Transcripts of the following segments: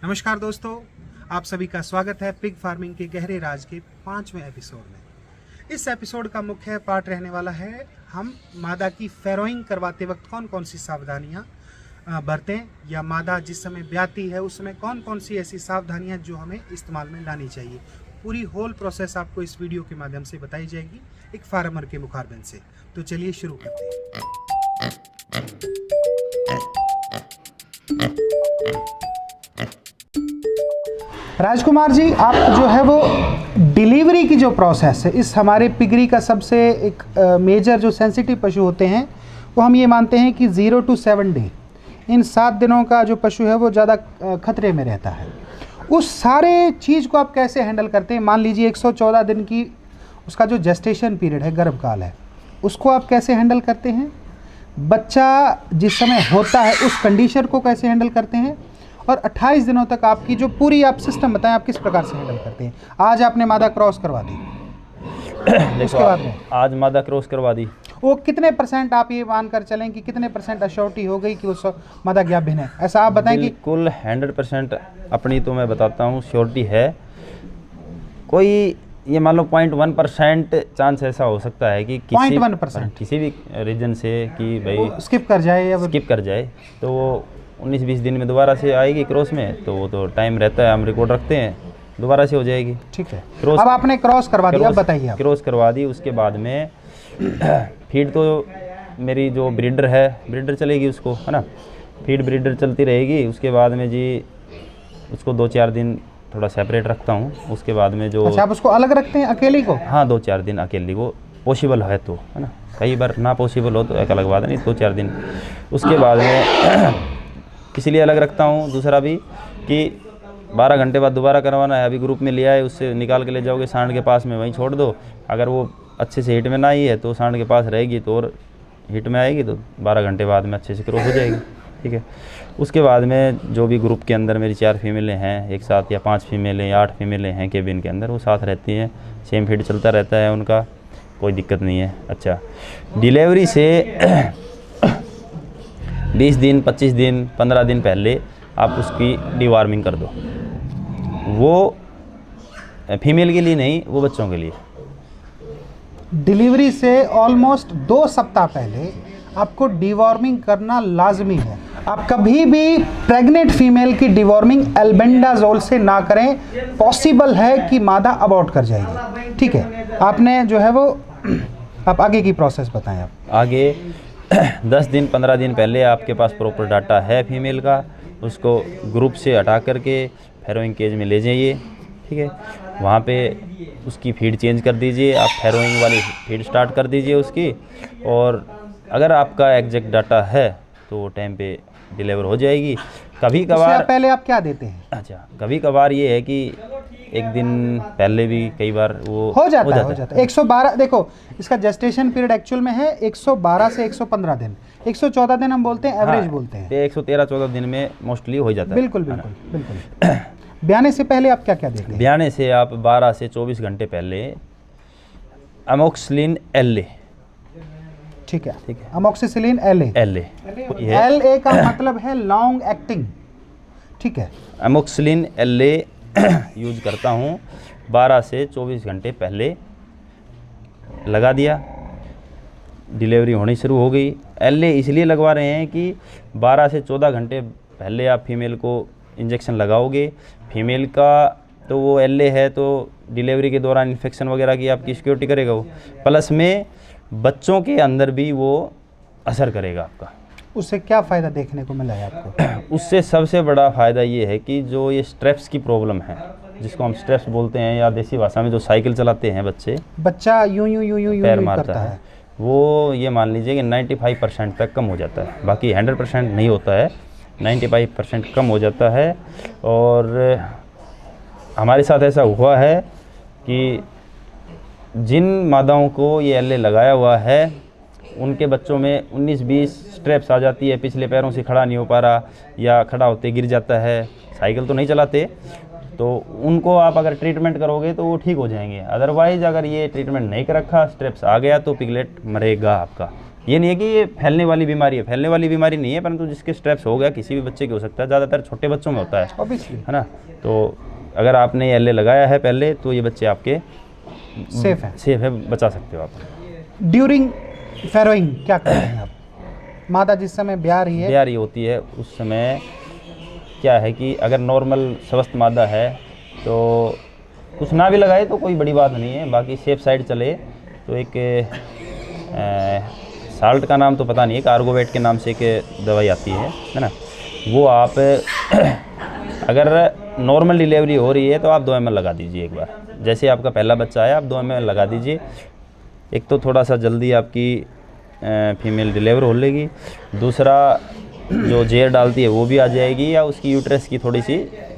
नमस्कार दोस्तों, आप सभी का स्वागत है पिग फार्मिंग के गहरे राज के 5वें एपिसोड में। इस एपिसोड का मुख्य पार्ट रहने वाला है हम मादा की फैरोइंग करवाते वक्त कौन कौन सी सावधानियां बरतें, या मादा जिस समय ब्याती है उस समय कौन कौन सी ऐसी सावधानियां जो हमें इस्तेमाल में लानी चाहिए। पूरी होल प्रोसेस आपको इस वीडियो के माध्यम से बताई जाएगी एक फार्मर के मुखारबिन से। तो चलिए शुरू करते हैं। राजकुमार जी, आप जो है वो डिलीवरी की जो प्रोसेस है, इस हमारे पिगरी का सबसे एक मेजर जो सेंसिटिव पशु होते हैं वो हम ये मानते हैं कि 0 to 7 डे, इन 7 दिनों का जो पशु है वो ज़्यादा खतरे में रहता है। उस सारे चीज़ को आप कैसे हैंडल करते हैं? मान लीजिए 114 दिन की उसका जो जेस्टेशन पीरियड है, गर्भकाल है, उसको आप कैसे हैंडल करते हैं? बच्चा जिस समय होता है उस कंडीशन को कैसे हैंडल करते हैं? और 28 दिनों तक आपकी जो पूरी आप सिस्टम बताएं, आप किस प्रकार से हैंडल करते हैं? आज आपने मादा क्रॉस करवा दी, उसके बाद में आज मादा क्रॉस करवा दी, वो कितने % आप ये मानकर चलें कि कितने % अश्योरिटी हो गई कि उस मादा ज्ञापन है? ऐसा आप बताएं कि बिल्कुल 100% अपनी तो मैं बताता हूँ श्योरिटी है। कोई ये मान लो 0.1% चांस ऐसा हो सकता है कि 0.1% किसी भी रीजन से कि भाई स्किप कर जाए या स्किप कर जाए तो वो 19-20 दिन में दोबारा से आएगी क्रॉस में, तो वो तो टाइम रहता है, हम रिकॉर्ड रखते हैं, दोबारा से हो जाएगी। ठीक है। क्रॉस अब आपने क्रॉस करवा दिया, अब बताइए आप। क्रॉस करवा दी, उसके बाद में फीड तो मेरी जो ब्रीडर चलेगी उसको, है ना, फीड ब्रीडर चलती रहेगी। उसके बाद में जी उसको 2-4 दिन थोड़ा सेपरेट रखता हूँ। उसके बाद में जो अच्छा, आप उसको अलग रखते हैं अकेली को? हाँ, 2-4 दिन अकेली को पॉसिबल है तो, है ना, कई बार ना पॉसिबल हो तो एक अलग बात है, नहीं 2-4 दिन। उसके बाद में इसलिए अलग रखता हूँ दूसरा भी कि 12 घंटे बाद दोबारा करवाना है। अभी ग्रुप में लिया है, उससे निकाल के ले जाओगे सांड के पास में, वहीं छोड़ दो। अगर वो अच्छे से हीट में ना आई है तो सांड के पास रहेगी, तो और हीट में आएगी तो 12 घंटे बाद में अच्छे से क्रॉस हो जाएगी। ठीक है। उसके बाद में जो भी ग्रुप के अंदर मेरी 4 फीमेलें हैं एक साथ, या 5 फीमेलें या 8 फीमेलें हैं केबिन के अंदर, वो साथ रहती हैं, सेम फीड चलता रहता है उनका, कोई दिक्कत नहीं है। अच्छा, डिलीवरी से 20 दिन, 25 दिन, 15 दिन पहले आप उसकी डिवार्मिंग कर दो। वो फीमेल के लिए नहीं, वो बच्चों के लिए। डिलीवरी से ऑलमोस्ट 2 सप्ताह पहले आपको डिवॉर्मिंग करना लाजमी है। आप कभी भी प्रेग्नेंट फीमेल की डिवॉर्मिंग एल्बेंडाजोल से ना करें, पॉसिबल है कि मादा अबॉर्ट कर जाएगी। ठीक है, आपने जो है वो आप आगे की प्रोसेस बताएं। आप आगे 10 दिन 15 दिन पहले आपके पास प्रॉपर डाटा है फीमेल का, उसको ग्रुप से हटा करके फैरोइंग केज में ले जाइए। ठीक है, वहाँ पे उसकी फीड चेंज कर दीजिए, आप फैरोइंग वाली फीड स्टार्ट कर दीजिए उसकी। और अगर आपका एग्जैक्ट डाटा है तो वो टाइम पे डिलीवर हो जाएगी। कभी कभार पहले आप क्या देते हैं? अच्छा, कभी कभार ये है कि एक दिन पहले भी कई बार वो हो जाता है। 112 देखो, इसका जेस्टेशन पीरियड एक्चुअल में है 112 से 115 दिन, 114 दिन हम बोलते हैं, एवरेज बोलते हैं। 113-14 दिन में मोस्टली हो जाता है। बिल्कुल बिल्कुल बिल्कुल। ब्याने से पहले आप क्या क्या देते हैं? ब्याने से आप 12 से 24 घंटे पहले अमोक्सिलिन LA। ठीक है, अमोक्सिसिलिन LA। LA का मतलब है लॉन्ग एक्टिंग। ठीक है, अमोक्सिलिन LA यूज करता हूँ। 12 से 24 घंटे पहले लगा दिया, डिलीवरी होनी शुरू हो गई। LA इसलिए लगवा रहे हैं कि 12 से 14 घंटे पहले आप फीमेल को इंजेक्शन लगाओगे। फीमेल का तो वो LA है तो डिलीवरी के दौरान इन्फेक्शन वगैरह की आपकी सिक्योरिटी करेगा वो, प्लस में बच्चों के अंदर भी वो असर करेगा आपका। उससे क्या फ़ायदा देखने को मिला है आपको? उससे सबसे बड़ा फ़ायदा ये है कि जो ये स्ट्रेप्स की प्रॉब्लम है, जिसको हम स्ट्रेप्स बोलते हैं, या देसी भाषा में जो साइकिल चलाते हैं बच्चा यूं पैर मारता है, वो ये मान लीजिए कि 95% तक कम हो जाता है। बाकी 100% नहीं होता है, 95% कम हो जाता है। और हमारे साथ ऐसा हुआ है कि जिन मादाओं को ये LA लगाया हुआ है उनके बच्चों में 19-20 स्ट्रेप्स आ जाती है, पिछले पैरों से खड़ा नहीं हो पा रहा, या खड़ा होते गिर जाता है, साइकिल तो नहीं चलाते, तो उनको आप अगर ट्रीटमेंट करोगे तो वो ठीक हो जाएंगे। अदरवाइज़ अगर ये ट्रीटमेंट नहीं कर रखा, स्ट्रेप्स आ गया, तो पिगलेट मरेगा आपका, ये नहीं है कि ये फैलने वाली बीमारी है, फैलने वाली बीमारी नहीं है, परंतु जिसके स्ट्रेप्स हो गया किसी भी बच्चे के हो सकता है, ज़्यादातर छोटे बच्चों में होता है, ऑब्वियसली, है ना। तो अगर आपने ये एल लगाया है पहले तो ये बच्चे आपके सेफ है। सेफ है, बचा सकते हो आप। ड्यूरिंग फैरोइंग क्या करते हैं आप? मादा जिस समय ब्याह रही है, ब्याह रही होती है उस समय क्या है कि अगर नॉर्मल स्वस्थ मादा है तो कुछ ना भी लगाए तो कोई बड़ी बात नहीं है, बाकी सेफ साइड चले तो एक साल्ट का नाम तो पता नहीं है, कार्गोवेट के नाम से एक दवाई आती है ना, वो आप अगर नॉर्मल डिलीवरी हो रही है तो आप 2 ml लगा दीजिए एक बार। जैसे आपका पहला बच्चा आया आप 2 ml लगा दीजिए, एक तो थोड़ा सा जल्दी आपकी फीमेल डिलीवर हो लेगी, दूसरा जो जेर डालती है वो भी आ जाएगी, या उसकी यूट्रस की थोड़ी सी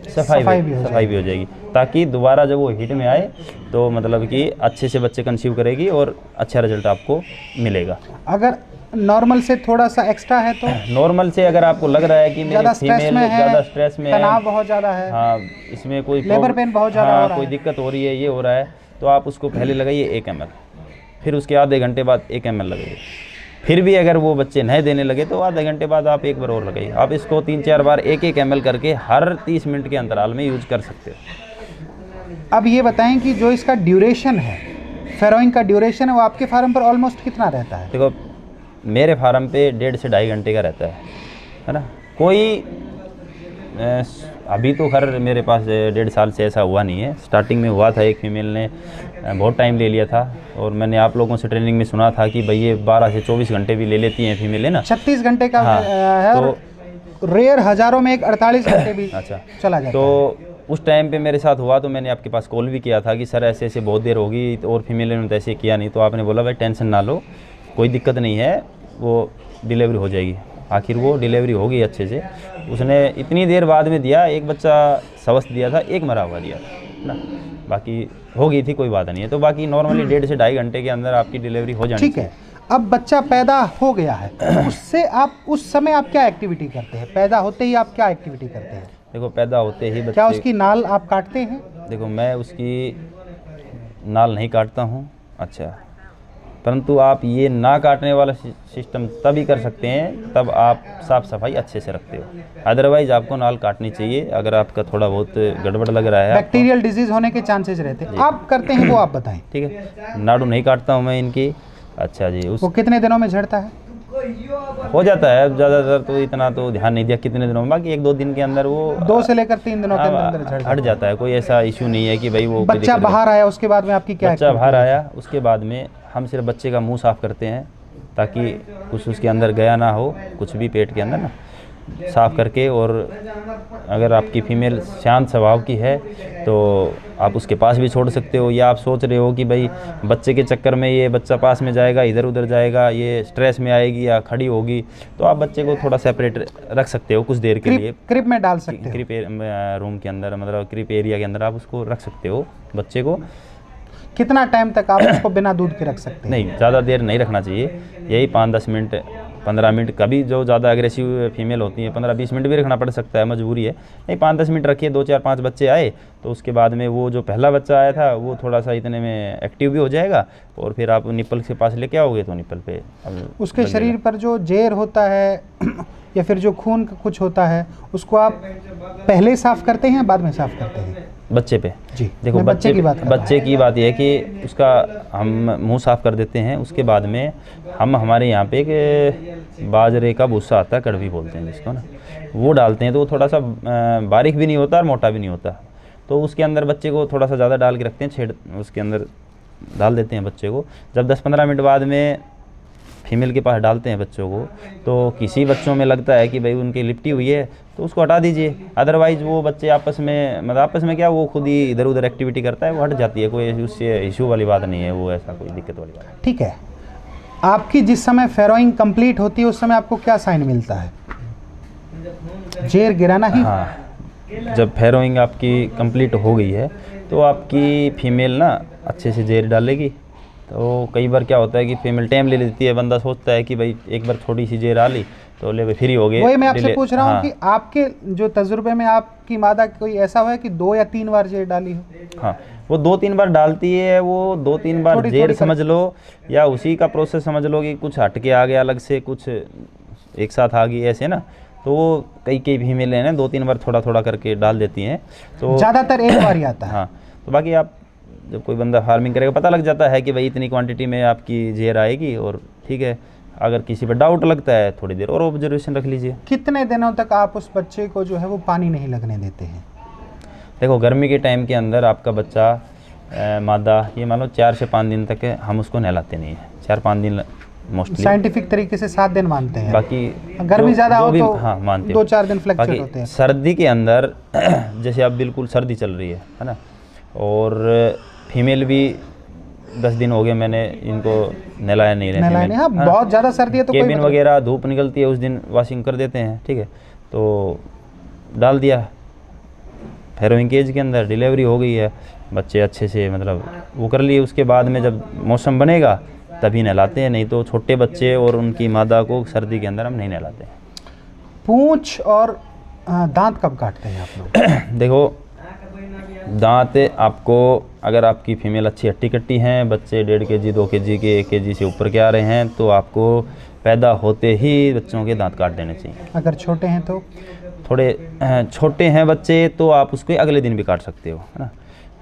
सफाई भी हो जाएगी, ताकि दोबारा जब वो हीट में आए तो मतलब कि अच्छे से बच्चे कंसीव करेगी और अच्छा रिजल्ट आपको मिलेगा। अगर नॉर्मल से थोड़ा सा एक्स्ट्रा है तो? नॉर्मल से अगर आपको लग रहा है कि मेरी फीमेल ज़्यादा स्ट्रेस में है, तनाव बहुत ज़्यादा है, हाँ, इसमें कोई लेबर पेन बहुत ज़्यादा हो रहा कोई दिक्कत हो रही है, ये हो रहा है, तो आप उसको पहले लगाइए 1 ml, फिर उसके आधे घंटे बाद 1 ml लगाइए, फिर भी अगर वो बच्चे नहीं देने लगे तो आधे घंटे बाद आप एक बार और लगाइए। आप इसको 3-4 बार 1-1 ml करके हर 30 मिनट के अंतराल में यूज कर सकते हो। अब ये बताएं कि जो इसका ड्यूरेशन है, फैरोइंग का ड्यूरेशन है, वो आपके फार्म पर ऑलमोस्ट कितना रहता है? देखो मेरे फार्म पे 1.5 से 2.5 घंटे का रहता है ना। कोई अभी तो खैर मेरे पास 1.5 साल से ऐसा हुआ नहीं है, स्टार्टिंग में हुआ था, एक फीमेल ने बहुत टाइम ले लिया था, और मैंने आप लोगों से ट्रेनिंग में सुना था कि भाई ये 12 से 24 घंटे भी ले लेती हैं फीमेल, है ना। 36 घंटे का हाँ, है, तो रेयर हज़ारों में एक 48 घंटे भी अच्छा चला जाता तो उस टाइम पे मेरे साथ हुआ तो मैंने आपके पास कॉल भी किया था कि सर ऐसे ऐसे बहुत देर होगी, और फीमेल ने तो ऐसे किया नहीं, तो आपने बोला भाई टेंशन ना लो, कोई दिक्कत नहीं है, वो डिलीवरी हो जाएगी। आखिर वो डिलीवरी हो गई अच्छे से। उसने इतनी देर बाद में दिया, एक बच्चा स्वस्थ दिया था, एक मरा हुआ दिया था ना, बाकी हो गई थी, कोई बात नहीं है। तो बाकी नॉर्मली 1.5 से 2.5 घंटे के अंदर आपकी डिलीवरी हो जानी ठीक है। अब बच्चा पैदा हो गया है, उससे आप उस समय आप क्या एक्टिविटी करते हैं? पैदा होते ही आप क्या एक्टिविटी करते हैं? देखो पैदा होते ही बच्चे, क्या उसकी नाल आप काटते हैं? देखो मैं उसकी नाल नहीं काटता हूँ, अच्छा, परंतु आप ये ना काटने वाला सिस्टम तभी कर सकते हैं तब आप साफ़ सफाई अच्छे से रखते हो, अदरवाइज आपको नाल काटनी चाहिए अगर आपका थोड़ा बहुत गड़बड़ लग रहा है। बैक्टीरियल डिजीज होने के चांसेस रहते हैं, आप करते हैं वो आप बताएं। ठीक है, नाड़ू नहीं काटता हूँ मैं इनकी। अच्छा जी, वो कितने दिनों में झड़ता है? हो जाता है, ज़्यादातर तो इतना तो ध्यान नहीं दिया कितने दिनों में, बाकी 1-2 दिन के अंदर वो 2 से लेकर 3 दिनों के अंदर हट जाता है। कोई ऐसा इशू नहीं है कि भाई वो बच्चा बाहर आया उसके बाद में आपकी क्या? बच्चा बाहर आया उसके बाद में हम सिर्फ बच्चे का मुंह साफ़ करते हैं ताकि कुछ उसके अंदर गया ना हो, कुछ भी पेट के अंदर ना, साफ़ करके। और अगर आपकी फ़ीमेल शांत स्वभाव की है तो आप उसके पास भी छोड़ सकते हो, या आप सोच रहे हो कि भाई बच्चे के चक्कर में ये बच्चा पास में जाएगा, इधर उधर जाएगा, ये स्ट्रेस में आएगी या खड़ी होगी, तो आप बच्चे को थोड़ा सेपरेट रख सकते हो कुछ देर के लिए, क्रिप में डाल सकते हो, क्रिप रूम के अंदर, मतलब क्रिप एरिया के अंदर आप उसको रख सकते हो बच्चे को। कितना टाइम तक आप उसको बिना दूध के रख सकते हैं? नहीं, ज़्यादा देर नहीं रखना चाहिए, यही 5-10 मिनट, 15 मिनट, कभी जो ज़्यादा एग्रेसिव फीमेल होती है 15-20 मिनट भी रखना पड़ सकता है, मजबूरी है। नहीं, 5-10 मिनट रखिए, 2-4-5 बच्चे आए तो उसके बाद में वो जो पहला बच्चा आया था वो थोड़ा सा इतने में एक्टिव भी हो जाएगा, और फिर आप निप्पल के पास लेके आओगे तो निप्पल पे उसके शरीर पर जो जेर होता है या फिर जो खून का कुछ होता है उसको आप पहले साफ़ करते हैं या बाद में साफ़ करते हैं? बच्चे पे जी, देखो बच्चे की बात यह है कि उसका हम मुंह साफ़ कर देते हैं, उसके बाद में हम हमारे यहाँ पे एक बाजरे का भूसा आता है, कड़वी बोलते हैं जिसको ना, वो डालते हैं, तो वो थोड़ा सा बारीक भी नहीं होता और मोटा भी नहीं होता, तो उसके अंदर बच्चे को थोड़ा सा ज़्यादा डाल के रखते हैं, छेड़ उसके अंदर डाल देते हैं बच्चे को। जब 10-15 मिनट बाद में फीमेल के पास डालते हैं बच्चों को, तो किसी बच्चों में लगता है कि भाई उनकी लिपटी हुई है तो उसको हटा दीजिए, अदरवाइज़ वो बच्चे आपस में, मतलब आपस में क्या, वो खुद ही इधर उधर एक्टिविटी करता है, वो हट जाती है, कोई उससे इशू वाली बात नहीं है, वो ऐसा कोई दिक्कत वाली बात। ठीक है। आपकी जिस समय फैरोइंग कंप्लीट होती है उस समय आपको क्या साइन मिलता है? जेर गिराना ही? हाँ, जब फैरोइंग आपकी कंप्लीट हो गई है तो आपकी फीमेल ना अच्छे से जेर डालेगी। तो कई बार क्या होता है कि फीमेल टाइम ले लेती है, बंदा सोचता है कि भाई एक बार थोड़ी सी जेर आ ली तो ले फ्री हो गए। वही मैं आपसे पूछ रहा हूँ हाँ। कि आपके जो तजुर्बे में आपकी मादा कोई ऐसा हुआ है कि 2 या 3 बार जेर डाली हो? हाँ, वो 2-3 बार डालती है, वो 2-3 बार थोड़ी जेर थोड़ी समझ लो, या उसी का प्रोसेस समझ लो कि कुछ हट के आ गया अलग से, कुछ एक साथ आ गई ऐसे ना। तो वो कई फीमेल है ना 2-3 बार थोड़ा थोड़ा करके डाल देती हैं। तो ज़्यादातर एक बार ही आता है। हाँ, तो बाकी आप जब कोई बंदा फार्मिंग करेगा पता लग जाता है कि भाई इतनी क्वांटिटी में आपकी जेर आएगी, और ठीक है, अगर किसी पर डाउट लगता है थोड़ी देर और ऑब्जर्वेशन रख लीजिए। कितने दिनों तक आप उस बच्चे को जो है वो पानी नहीं लगने देते हैं? देखो, गर्मी के टाइम के अंदर आपका बच्चा मादा, ये मान लो 4 से 5 दिन तक हम उसको नहलाते नहीं हैं, 4-5 दिन मोस्टली। साइंटिफिक तरीके से 7 दिन मानते हैं। बाकी गर्मी ज़्यादा हो तो हाँ मानते 2-4 दिन फ्लैक्चुएट बाकी होते हैं। सर्दी के अंदर जैसे अब बिल्कुल सर्दी चल रही है ना, और फीमेल भी 10 दिन हो गए मैंने इनको नहलाया नहीं रहे। नहलाने, हाँ, बहुत ज़्यादा सर्दी है तो कोई केबिन मतलब- वगैरह धूप निकलती है उस दिन वॉशिंग कर देते हैं, ठीक है, तो डाल दिया। फैरोइंग केज के अंदर डिलीवरी हो गई है, बच्चे अच्छे से मतलब वो कर लिए। उसके बाद में जब मौसम बनेगा तभी नहलाते हैं, नहीं तो छोटे बच्चे और उनकी मादा को सर्दी के अंदर हम नहीं नहलाते हैं। पूंछ और दांत कब काटते हैं आप लोग? देखो, दांत आपको, अगर आपकी फीमेल अच्छी हट्टी कट्टी हैं, बच्चे 1.5 kg 2 kg के 1 kg से ऊपर के आ रहे हैं, तो आपको पैदा होते ही बच्चों के दांत काट देने चाहिए। अगर छोटे हैं तो? थोड़े छोटे हैं बच्चे तो आप उसको अगले दिन भी काट सकते हो, है ना।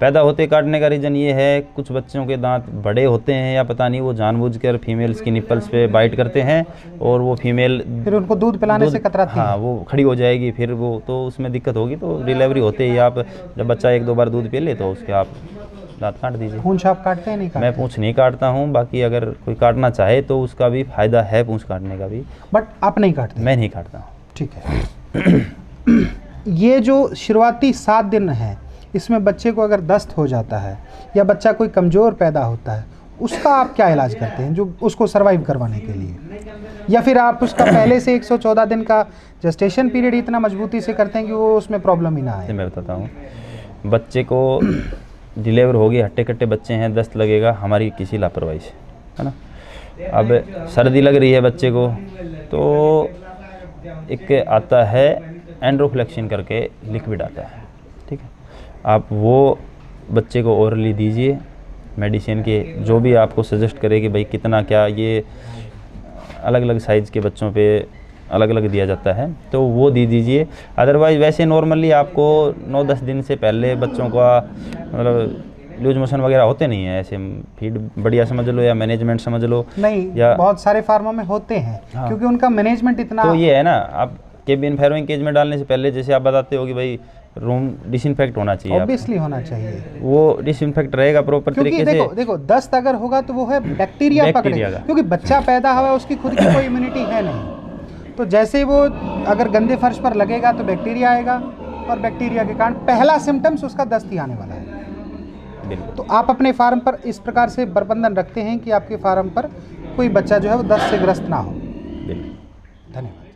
पैदा होते काटने का रीज़न ये है, कुछ बच्चों के दांत बड़े होते हैं या पता नहीं वो जानबूझकर फीमेल्स की निप्पल्स पे बाइट करते हैं, और वो फीमेल फिर उनको दूध पिलाने से कतराती है। हाँ, वो खड़ी हो जाएगी, फिर वो तो उसमें दिक्कत होगी। तो डिलीवरी होते ही आप जब बच्चा 1-2 बार दूध पी ले तो उसके आप दांत काट दीजिए। पूंछ आप काटते हैं नहीं काटते? मैं पूंछ नहीं काटता हूँ, बाकी अगर कोई काटना चाहे तो उसका भी फ़ायदा है पूंछ काटने का भी। बट आप नहीं काटते? मैं नहीं काटता हूँ। ठीक है। ये जो शुरुआती 7 दिन है, इसमें बच्चे को अगर दस्त हो जाता है या बच्चा कोई कमज़ोर पैदा होता है, उसका आप क्या इलाज करते हैं जो उसको सरवाइव करवाने के लिए? या फिर आप उसका पहले से 114 दिन का जेस्टेशन पीरियड इतना मजबूती से करते हैं कि वो उसमें प्रॉब्लम ही ना आए? मैं बताता हूँ, बच्चे को डिलीवर हो गए, हट्टे कट्टे बच्चे हैं, दस्त लगेगा हमारी किसी लापरवाही से, है ना। अब सर्दी लग रही है बच्चे को, तो एक आता है एंड्रोफ्लेक्सिन करके लिक्विड आता है, ठीक है, आप वो बच्चे को ओरली दीजिए। मेडिसिन के जो भी आपको सजेस्ट करे कि भाई कितना क्या, ये अलग अलग साइज़ के बच्चों पे अलग अलग दिया जाता है, तो वो दे दीजिए। अदरवाइज़ वैसे नॉर्मली आपको 9-10 दिन से पहले बच्चों का मतलब लूज मोशन वगैरह होते नहीं है, ऐसे फीड बढ़िया समझ लो या मैनेजमेंट समझ लो। नहीं, या बहुत सारे फार्मों में होते हैं। हाँ। क्योंकि उनका मैनेजमेंट इतना, तो ये है ना, आप केबिन फैरोइंग केज में डालने से पहले जैसे आप बताते हो कि भाई रूम डिसइंफेक्ट होना चाहिए, ऑब्वियसली होना चाहिए, वो डिसइंफेक्ट रहेगा प्रॉपर क्योंकि तरीके देखो से। देखो दस्त अगर होगा तो वो है बैक्टीरिया पकड़ेगा, बैक्टीरिया का। क्योंकि बच्चा पैदा हुआ है उसकी खुद की कोई इम्यूनिटी है नहीं। तो जैसे ही वो अगर गंदे फर्श पर लगेगा तो बैक्टीरिया आएगा, और बैक्टीरिया के कारण पहला सिम्टम्स उसका दस्त ही आने वाला है। बिल्कुल। तो आप अपने फार्म पर इस प्रकार से प्रबंधन रखते हैं कि आपके फार्म पर कोई बच्चा जो है वो दस्त से ग्रस्त ना हो। बिल्कुल। धन्यवाद।